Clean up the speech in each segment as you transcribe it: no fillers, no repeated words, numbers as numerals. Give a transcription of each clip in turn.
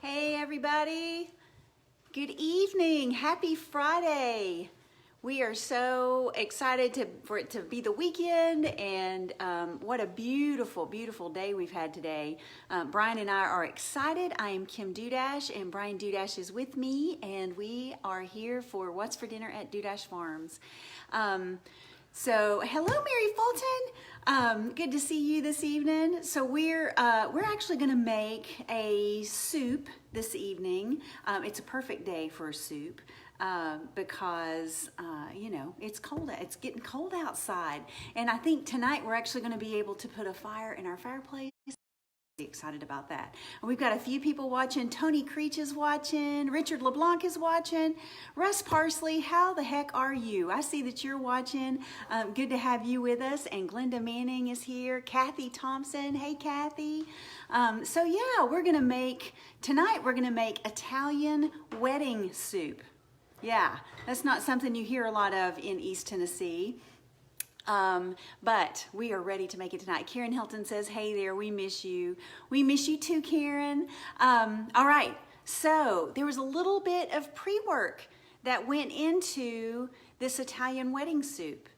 Hey everybody, good evening, happy Friday. We are so excited for it to be the weekend, and what a beautiful, beautiful day we've had today. Brian and I are excited. I am Kim Dudash, and Brian Dudash is with me, and we are here for What's for Dinner at Dudash Farms. So hello, Mary Fulton. Good to see you this evening. So we're actually going to make a soup this evening. It's a perfect day for a soup because you know, it's cold. It's getting cold outside, and I think tonight we're actually going to be able to put a fire in our fireplace. Excited about that. And we've got a few people watching. Tony Creech is watching. Richard LeBlanc is watching. Russ Parsley, how the heck are you? I see that you're watching. Good to have you with us. And Glenda Manning is here. Kathy Thompson. Hey, Kathy. So yeah, tonight we're gonna make Italian wedding soup. Yeah, that's not something you hear a lot of in East Tennessee. But we are ready to make it tonight. Karen Hilton says, hey there, we miss you. We miss you too, Karen. All right, so there was a little bit of pre-work that went into this Italian wedding soup.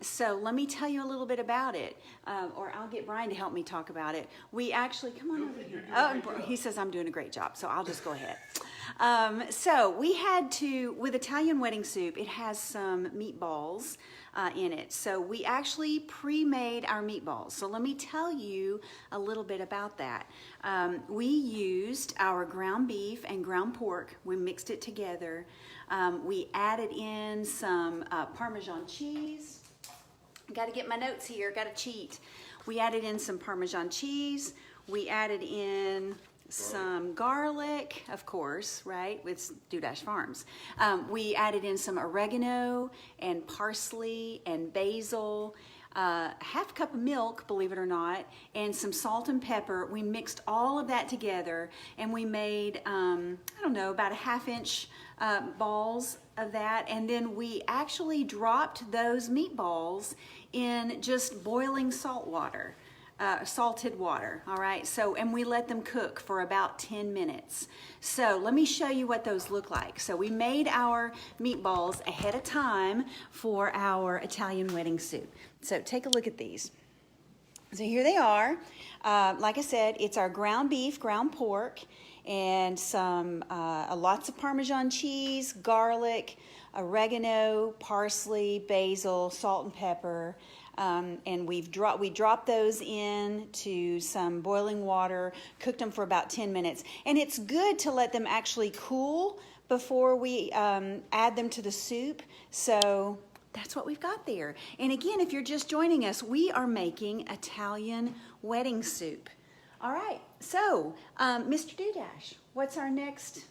So let me tell you a little bit about it, or I'll get Brian to help me talk about it. We actually, come on over here. Oh, he says I'm doing a great job, so I'll just go ahead. So we had to, with Italian wedding soup, it has some meatballs in it. So we actually pre-made our meatballs. So let me tell you a little bit about that. We used our ground beef and ground pork. We mixed it together. We added in some Parmesan cheese. Got to get my notes here, got to cheat. We added in some Parmesan cheese. We added in some garlic, of course, right, with Dudash Farms. We added in some oregano and parsley and basil, half cup of milk, believe it or not, and some salt and pepper. We mixed all of that together, and we made, I don't know, about a half-inch balls of that, and then we actually dropped those meatballs in just boiling salt water. Salted water, all right? So, and we let them cook for about 10 minutes. So let me show you what those look like. So we made our meatballs ahead of time for our Italian wedding soup. So take a look at these. So here they are. Like I said, it's our ground beef, ground pork, and some lots of Parmesan cheese, garlic, oregano, parsley, basil, salt and pepper. And we dropped those into some boiling water, cooked them for about 10 minutes. And it's good to let them actually cool before we add them to the soup. So that's what we've got there. And again, if you're just joining us, we are making Italian wedding soup. All right, so Mr. Dudash, what's our next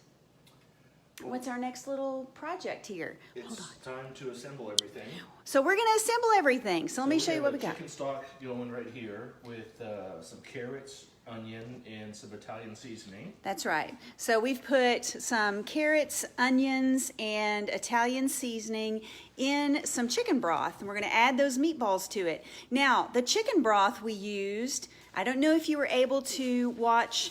little project here? It's time to assemble everything. So we're going to assemble everything. So let me show you what we got. Chicken stock going right here with some carrots, onion, and some Italian seasoning. That's right. So we've put some carrots, onions, and Italian seasoning in some chicken broth, and we're going to add those meatballs to it. Now, the chicken broth we used, I don't know if you were able to watch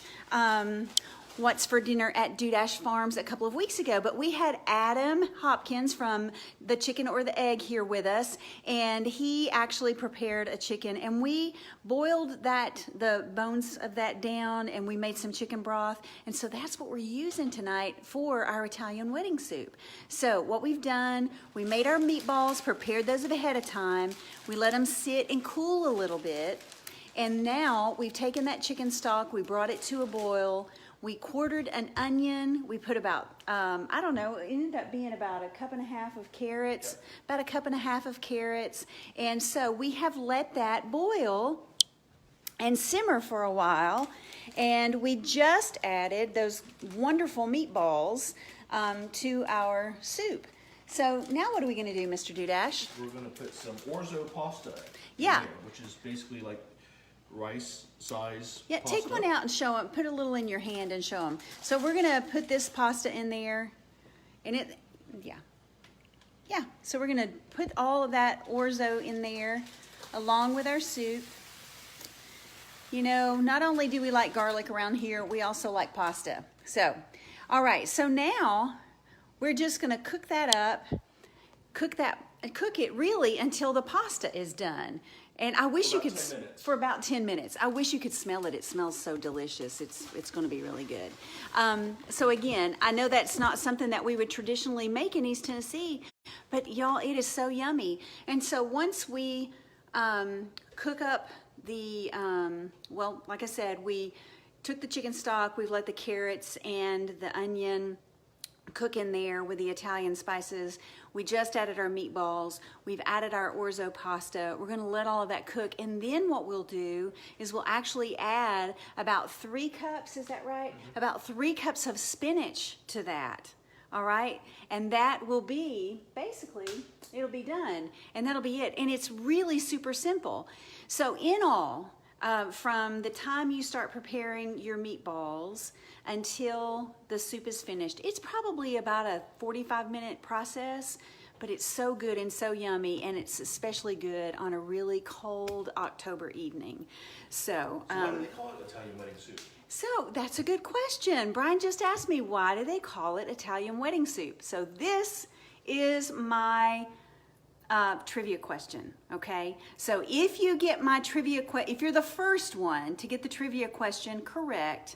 What's for Dinner at Dudash Farms a couple of weeks ago, but we had Adam Hopkins from The Chicken or the Egg here with us, and he actually prepared a chicken, and we boiled the bones of that down, and we made some chicken broth, and so that's what we're using tonight for our Italian wedding soup. So what we've done, we made our meatballs, prepared those ahead of time, we let them sit and cool a little bit, and now we've taken that chicken stock, we brought it to a boil. We quartered an onion. We put about, I don't know, it ended up being about a cup and a half of carrots, about a cup and a half of carrots. And so we have let that boil and simmer for a while. And we just added those wonderful meatballs to our soup. So now what are we going to do, Mr. Dudash? We're going to put some orzo pasta in here, which is basically like rice size Yeah, pasta. take one out and show them. Put a little in your hand and show them. So we're going to put this pasta in there. And yeah. So we're going to put all of that orzo in there along with our soup. You know, not only do we like garlic around here, we also like pasta. So, all right, so now we're just gonna cook that up, cook it really until the pasta is done. And I wish you could, for about 10 minutes. I wish you could smell it. It smells so delicious. It's gonna be really good. So again, I know that's not something that we would traditionally make in East Tennessee, but y'all, it is so yummy. And so once we cook up the, well, like I said, we took the chicken stock, we've let the carrots and the onion cook in there with the Italian spices. We just added our meatballs. We've added our orzo pasta. We're gonna let all of that cook. And then what we'll do is we'll actually add about 3 cups, is that right? Mm-hmm. About 3 cups of spinach to that, all right? And that will be, basically, it'll be done. And that'll be it. And it's really super simple. So in all, from the time you start preparing your meatballs until the soup is finished, it's probably about a 45-minute process, but it's so good and so yummy, and it's especially good on a really cold October evening. So why do they call it Italian wedding soup? So that's a good question. Brian just asked me, why do they call it Italian wedding soup? So this is my trivia question, okay? So if you get my trivia if you're the first one to get the trivia question correct,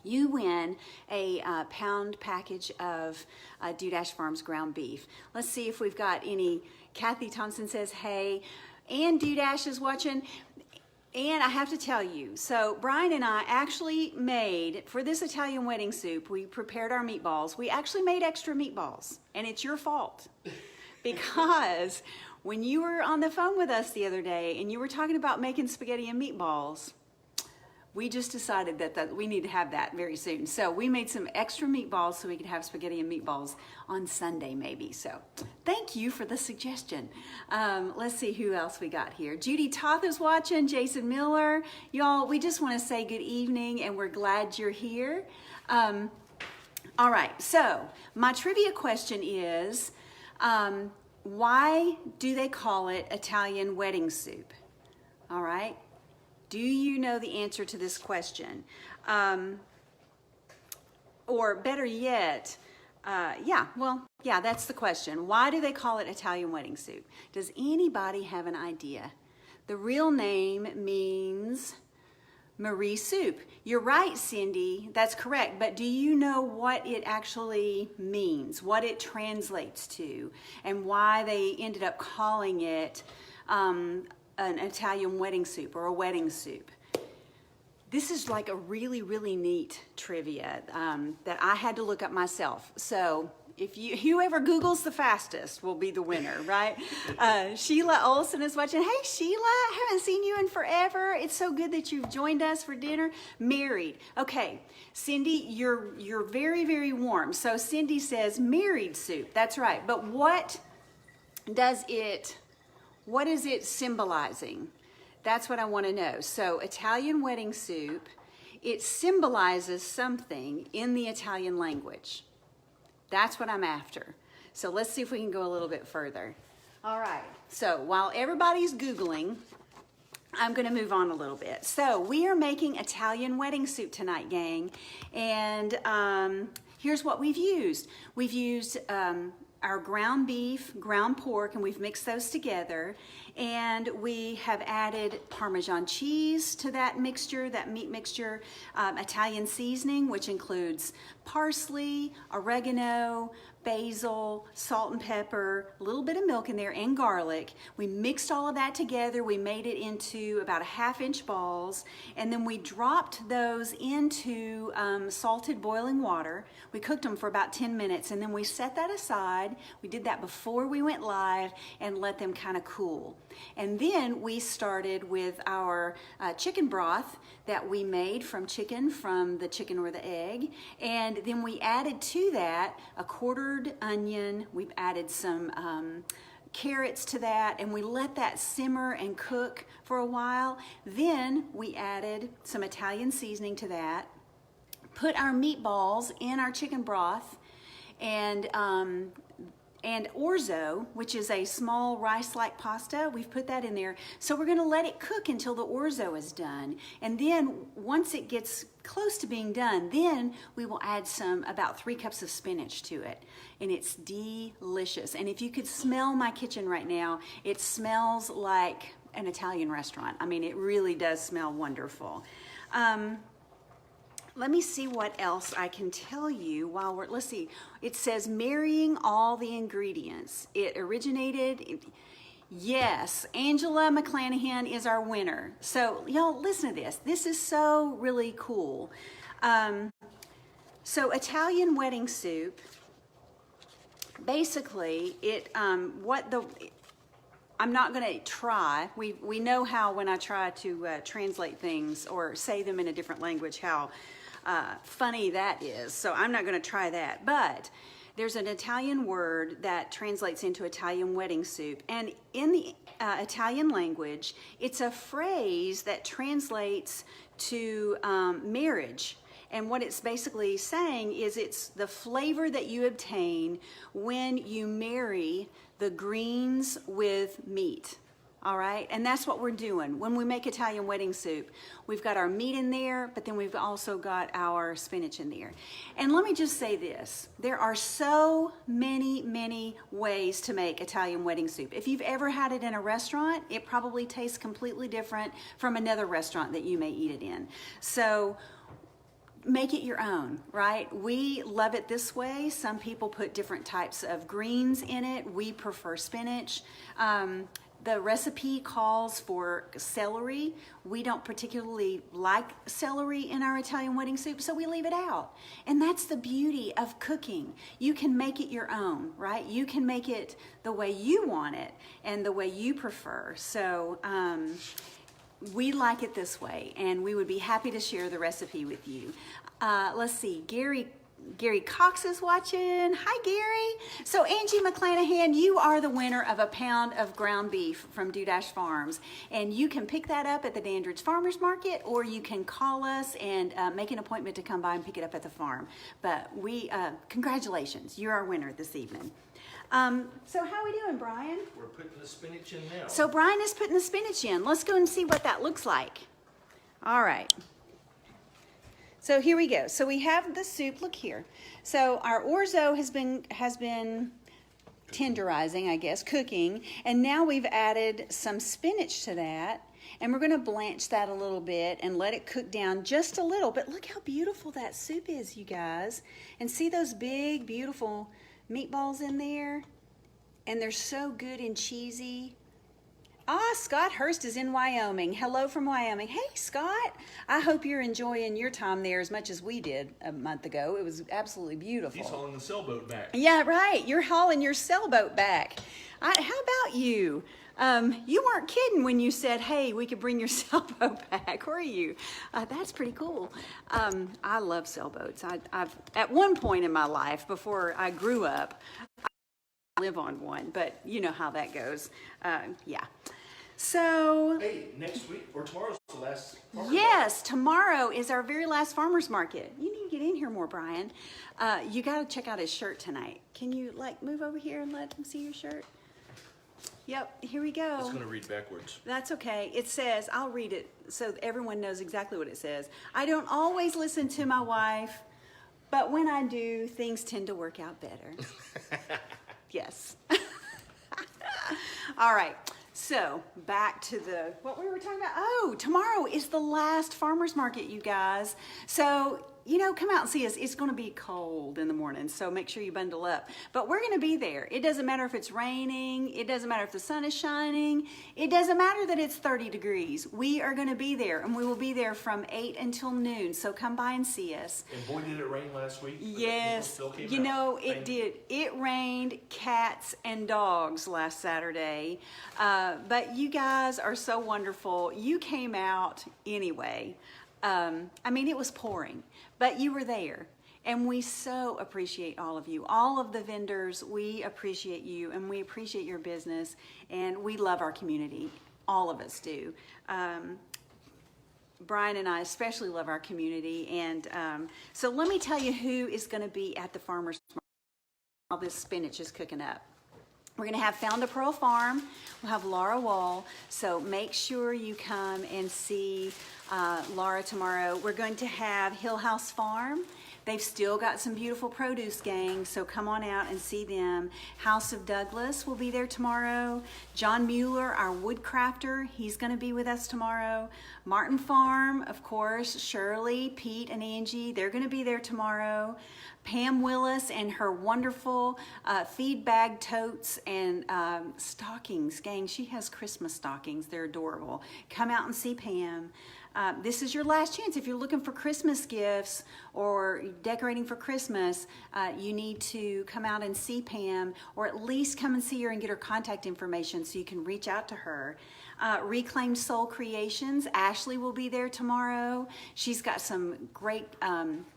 you win a pound package of Dudash Farms ground beef. Let's see if we've got any. Kathy Thompson says, hey. And Dudash is watching. And I have to tell you, so Brian and I actually made, for this Italian wedding soup, we prepared our meatballs. We actually made extra meatballs, and it's your fault. Because when you were on the phone with us the other day and you were talking about making spaghetti and meatballs, we just decided that we need to have that very soon. So we made some extra meatballs so we could have spaghetti and meatballs on Sunday maybe. So thank you for the suggestion. Let's see who else we got here. Judy Toth is watching, Jason Miller. Y'all, we just want to say good evening and we're glad you're here. All right, so my trivia question is, why do they call it Italian wedding soup? All right. Do you know the answer to this question? Or better yet, yeah, that's the question. Why do they call it Italian wedding soup? Does anybody have an idea? The real name means Marie soup. You're right, Cindy, that's correct, but do you know what it actually means, what it translates to, and why they ended up calling it an Italian wedding soup or a wedding soup? This is like a really, really neat trivia that I had to look up myself. So whoever Googles the fastest will be the winner, right? Sheila Olson is watching. Hey, Sheila, haven't seen you in forever. It's so good that you've joined us for dinner. Married. Okay, Cindy, you're very, very warm. So Cindy says married soup. That's right. But what is it symbolizing? That's what I want to know. So Italian wedding soup, it symbolizes something in the Italian language. That's what I'm after. So let's see if we can go a little bit further. All right, so while everybody's Googling, I'm gonna move on a little bit. So we are making Italian wedding soup tonight, gang. And here's what we've used. We've used our ground beef, ground pork, and we've mixed those together. And we have added Parmesan cheese to that mixture, that meat mixture, Italian seasoning, which includes parsley, oregano, basil, salt and pepper, a little bit of milk in there, and garlic. We mixed all of that together. We made it into about 1/2-inch balls, and then we dropped those into salted boiling water. We cooked them for about 10 minutes, and then we set that aside. We did that before we went live and let them kind of cool. And then we started with our chicken broth that we made from the chicken or the egg. And then we added to that a quartered onion. We've added some carrots to that, and we let that simmer and cook for a while. Then we added some Italian seasoning to that, put our meatballs in our chicken broth, and and orzo, which is a small rice-like pasta. We've put that in there. So we're gonna let it cook until the orzo is done. And then once it gets close to being done, then we will add about 3 cups of spinach to it. And it's delicious. And if you could smell my kitchen right now, it smells like an Italian restaurant. I mean, it really does smell wonderful. Let me see what else I can tell you while let's see. It says marrying all the ingredients. It originated, yes, Angela McClanahan is our winner. So y'all listen to this. This is so really cool. So Italian wedding soup, basically I'm not going to try. We know how when I try to translate things or say them in a different language, how funny that is. So I'm not going to try that. But there's an Italian word that translates into Italian wedding soup. And in the Italian language, it's a phrase that translates to marriage. And what it's basically saying is it's the flavor that you obtain when you marry the greens with meat. All right, and that's what we're doing. When we make Italian wedding soup, we've got our meat in there, but then we've also got our spinach in there. And let me just say this, there are so many ways to make Italian wedding soup. If you've ever had it in a restaurant, it probably tastes completely different from another restaurant that you may eat it in. So make it your own, right? We love it this way. Some people put different types of greens in it. We prefer spinach. The recipe calls for celery. We don't particularly like celery in our Italian wedding soup, so we leave it out. And that's the beauty of cooking. You can make it your own, right? You can make it the way you want it and the way you prefer. So we like it this way, and we would be happy to share the recipe with you. Let's see, Gary Cox is watching. Hi, Gary. So Angie McClanahan, you are the winner of a pound of ground beef from Dudash Farms. And you can pick that up at the Dandridge Farmers Market, or you can call us and make an appointment to come by and pick it up at the farm. But congratulations, you're our winner this evening. So how are we doing, Brian? We're putting the spinach in now. So Brian is putting the spinach in. Let's go and see what that looks like. All right. So here we go. So we have the soup. Look here. So our orzo has been tenderizing, I guess, cooking, and now we've added some spinach to that, and we're going to blanch that a little bit and let it cook down just a little. But look how beautiful that soup is, you guys. And see those big, beautiful meatballs in there? And they're so good and cheesy. Scott Hurst is in Wyoming. Hello from Wyoming. Hey, Scott. I hope you're enjoying your time there as much as we did a month ago. It was absolutely beautiful. He's hauling the sailboat back. Yeah, right. You're hauling your sailboat back. How about you? You weren't kidding when you said, hey, we could bring your sailboat back, were you? That's pretty cool. I love sailboats. I've at one point in my life, before I grew up, I live on one, but you know how that goes. Yeah. So, hey, next week or tomorrow's the last farmer's yes, tomorrow is our very last farmer's market. You need to get in here more, Brian. You got to check out his shirt tonight. Can you move over here and let him see your shirt? Yep, here we go. It's going to read backwards. That's okay. It says, I'll read it so everyone knows exactly what it says. I don't always listen to my wife, but when I do, things tend to work out better. Yes. All right. So back to what we were talking about. Oh, tomorrow is the last farmer's market, you guys. So, come out and see us. It's going to be cold in the morning, so make sure you bundle up. But we're going to be there. It doesn't matter if it's raining. It doesn't matter if the sun is shining. It doesn't matter that it's 30 degrees. We are going to be there, and we will be there from 8 until noon. So come by and see us. And boy, did it rain last week. Yes, it did. It rained cats and dogs last Saturday. But you guys are so wonderful. You came out anyway. It was pouring, but you were there, and we so appreciate all of you. All of the vendors, we appreciate you, and we appreciate your business, and we love our community. All of us do. Brian and I especially love our community, and so let me tell you who is going to be at the farmers market. all this spinach is cooking up. We're going to have Found a Pearl Farm. We'll have Laura Wall. So make sure you come and see Laura tomorrow. We're going to have Hill House Farm. They've still got some beautiful produce, gang, so come on out and see them. House of Douglas will be there tomorrow. John Mueller, our woodcrafter, he's going to be with us tomorrow. Martin Farm, of course, Shirley, Pete, and Angie, they're going to be there tomorrow. Pam Willis and her wonderful feed bag totes and stockings. Gang, she has Christmas stockings. They're adorable. Come out and see Pam. This is your last chance. If you're looking for Christmas gifts or decorating for Christmas, you need to come out and see Pam, or at least come and see her and get her contact information so you can reach out to her. Reclaimed Soul Creations, Ashley will be there tomorrow. She's got some great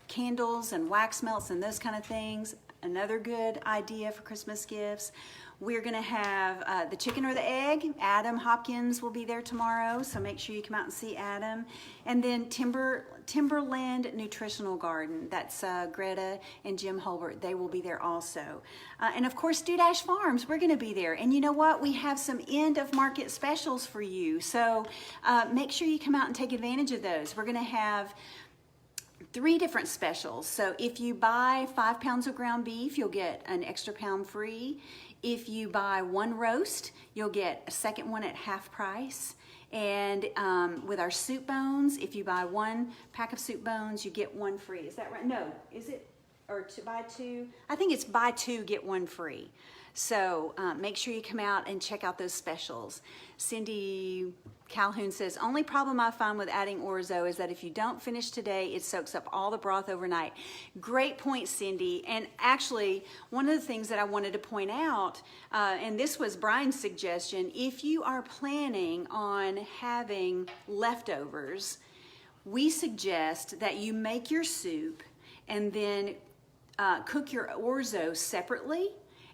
candles and wax melts and those kind of things. Another good idea for Christmas gifts. We're going to have the chicken or the egg. Adam Hopkins will be there tomorrow, so make sure you come out and see Adam. And then Timberland Nutritional Garden. That's Greta and Jim Holbert. They will be there also. And of course, Dudash Farms, we're going to be there. And you know what? We have some end of market specials for you. So make sure you come out and take advantage of those. We're going to have 3 different specials. So if you buy 5 pounds of ground beef, you'll get an extra pound free. If you buy 1 roast, you'll get a second one at half price. And with our soup bones, if you buy 1 pack of soup bones, you get 1 free. Is that right? No, is it? Or to buy 2? I think it's buy 2, get 1 free. So make sure you come out and check out those specials. Cindy Calhoun says, only problem I find with adding orzo is that if you don't finish today, it soaks up all the broth overnight. Great point, Cindy. And actually, one of the things that I wanted to point out, and this was Brian's suggestion, if you are planning on having leftovers, we suggest that you make your soup and then cook your orzo separately.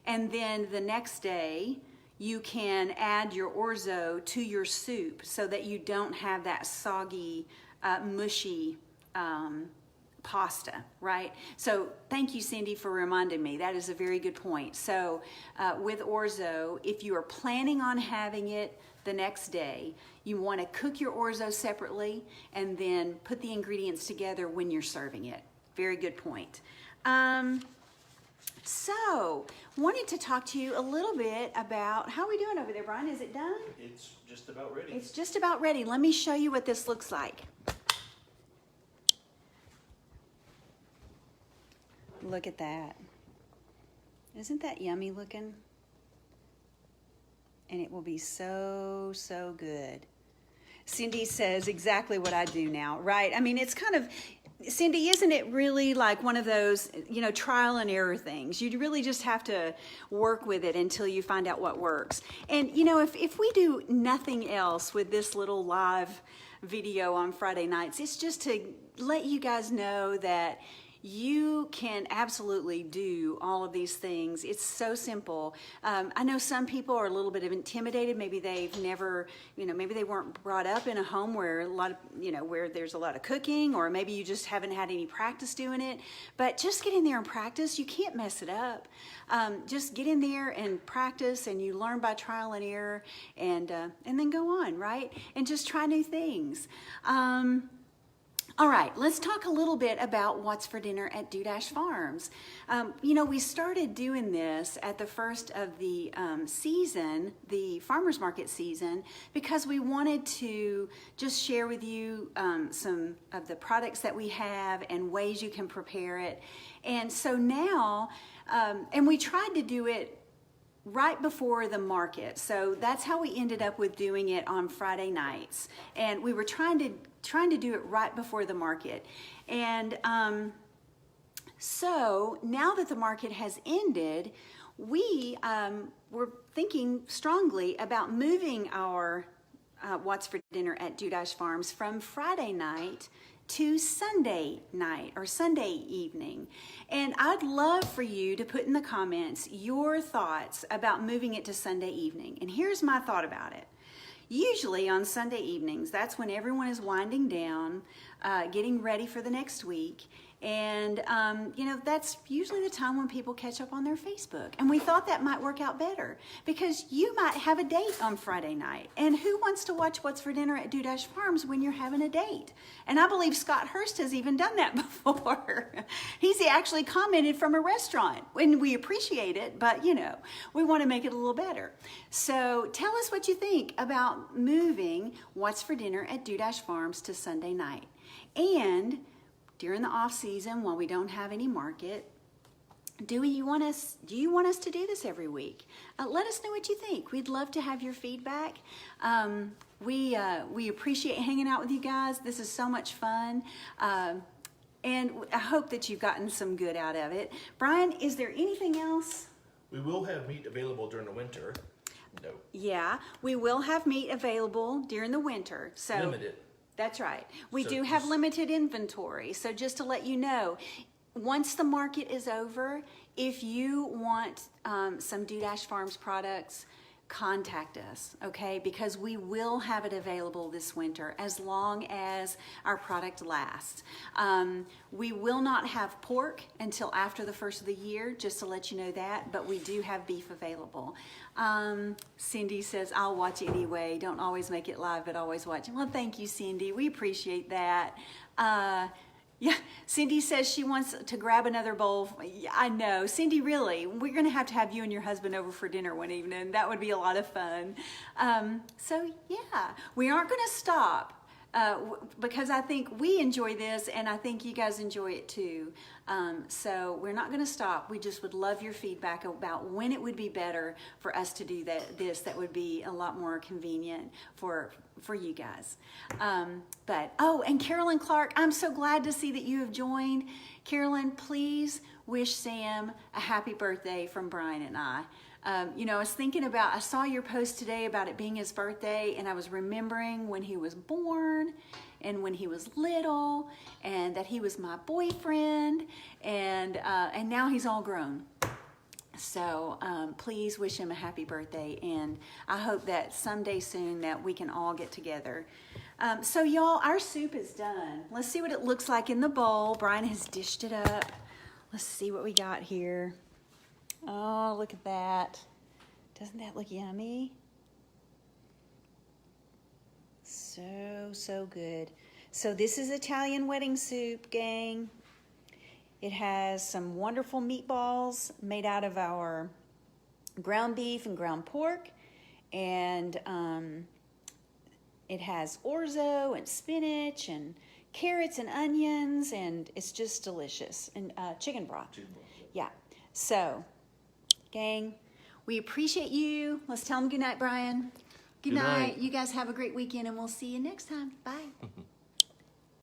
And then the next day, you can add your orzo to your soup so that you don't have that soggy, mushy pasta, right? So thank you, Cindy, for reminding me. That is a very good point. So with orzo, if you are planning on having it the next day, you want to cook your orzo separately and then put the ingredients together when you're serving it. Very good point. So, wanted to talk to you a little bit about, how are we doing over there, Brian? Is it done? It's just about ready. It's just about ready. Let me show you what this looks like. Look at that. Isn't that yummy looking? And it will be so, so good. Cindy says exactly what I do now, right? I mean, it's kind of, Cindy, isn't it really like one of those, trial and error things? You really just have to work with it until you find out what works. And, if we do nothing else with this little live video on Friday nights, it's just to let you guys know that you can absolutely do all of these things. It's so simple. I know some people are a little bit intimidated. Maybe they've never, maybe they weren't brought up in a home where a lot of, where there's a lot of cooking, or maybe you just haven't had any practice doing it. But just get in there and practice. You can't mess it up. Just get in there and practice, and you learn by trial and error, and then go on, right? And just try new things. All right, let's talk a little bit about what's for dinner at Dudash Farms. We started doing this at the first of the season, the farmers market season, because we wanted to just share with you some of the products that we have and ways you can prepare it. And so now, and we tried to do it right before the market. So that's how we ended up with doing it on Friday nights. And we were trying to do it right before the market. And so now that the market has ended, we were thinking strongly about moving our What's for Dinner at Dudash Farms from Friday night to Sunday night or Sunday evening. And I'd love for you to put in the comments your thoughts about moving it to Sunday evening. And here's my thought about it. Usually on Sunday evenings, that's when everyone is winding down. getting ready for the next week. And, that's usually the time when people catch up on their Facebook. And we thought that might work out better because you might have a date on Friday night. And who wants to watch What's for Dinner at Dudash Farms when you're having a date? And I believe Scott Hurst has even done that before. He's actually commented from a restaurant. And we appreciate it, but, we want to make it a little better. So tell us what you think about moving What's for Dinner at Dudash Farms to Sunday night. And during the off season, while we don't have any market, do you want us to do this every week? Let us know what you think. We'd love to have your feedback. We appreciate hanging out with you guys. This is so much fun. And I hope that you've gotten some good out of it. Brian, is there anything else? We will have meat available during the winter. No. Yeah, we will have meat available during the winter. So Limited. That's right. We So do have just- limited inventory. So just to let you know, once the market is over, if you want some Dudash Farms products, contact us, okay? Because we will have it available this winter as long as our product lasts. We will not have pork until after the first of the year, just to let you know that, but we do have beef available. Cindy says, I'll watch anyway. Don't always make it live, but always watch. Well, thank you, Cindy. We appreciate that. Yeah, Cindy says she wants to grab another bowl. Yeah, I know. Cindy, really, we're going to have you and your husband over for dinner one evening. That would be a lot of fun. So, yeah, we aren't going to stop because I think we enjoy this and I think you guys enjoy it too. So we're not going to stop. We just would love your feedback about when it would be better for us to do that would be a lot more convenient for you guys. And Carolyn Clark, I'm so glad to see that you have joined. Carolyn, please wish Sam a happy birthday from Brian and I. I was thinking I saw your post today about it being his birthday, and I was remembering when he was born and when he was little and that he was my boyfriend, and now he's all grown. So please wish him a happy birthday, and I hope that someday soon that we can all get together. So y'all, our soup is done. Let's see what it looks like in the bowl. Brian has dished it up. Let's see what we got here. Oh, look at that. Doesn't that look yummy? So good. So this is Italian wedding soup, gang. It has some wonderful meatballs made out of our ground beef and ground pork. And it has orzo and spinach and carrots and onions. And it's just delicious. And chicken broth. Yeah. So, gang, we appreciate you. Let's tell them good night, Brian. Good night. You guys have a great weekend, and we'll see you next time. Bye.